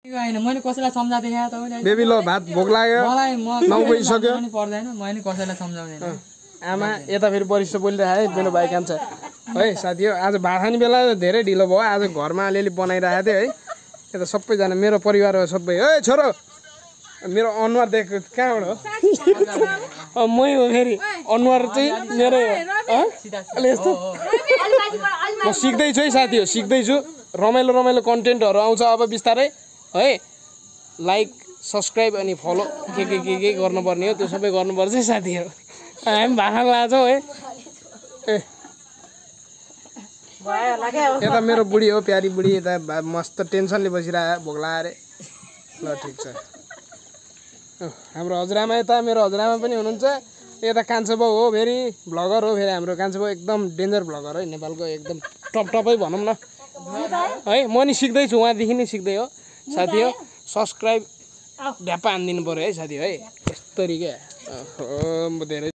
हैन मैले कसैलाई सम्झाउँदै थिएँ तपाईले बेबी ल भात भोक लाग्यो मलाई म 9 बजिसक्यो पनि पर्दैन मैले कसैलाई सम्झाउँदैन आमा यता फेरि वरिष्ठ बोलिरहेको है मेरो भाइ कान्छ है साथी हो आज भात खाने बेला धेरै ढिलो भयो आज घरमा अलिअलि बनाइरहेको थिएँ है यता सबैजना मेरो परिवार हो सबै ए छोरो मेरो अनुहार देख कहाँबाट हो मै हो फेरि अनुहार चाहिँ मेरो अलि यस्तो म सिक्दैछु है साथी हो सिक्दैछु रमाइलो रमाइलो कन्टेन्टहरू आउँछ अब बिस्तारै है लाइक सब्सक्राइब अनि फलो के गर्नुपर्ने हो त्यो सबै गर्नुपर्छ है साथीहरू हामी भाषा लाग्छौँ है ए यता मेरो बुढी हो प्यारी बुढी यता मस्त टेन्सनले बसिरहेको भोक लाग्यो अरे ल ठिक छ हाम्रो हजुरआमा यता मेरो हजुरआमा पनि हुनुहुन्छ यता कान्छो बाउ हो फेरि भ्लगर हो फेरि हाम्रो कान्छो बाउ एकदम डेन्जर भ्लगर है नेपालको एकदम टपै भनौँ न है म नि सिक्दैछु उहाँदेखि नै सिक्दै हो साथी हो सब्सक्राइब ढ्याप्पा हानिदिनु पऱ्यो है साथी है यस्तरी क्या धेरै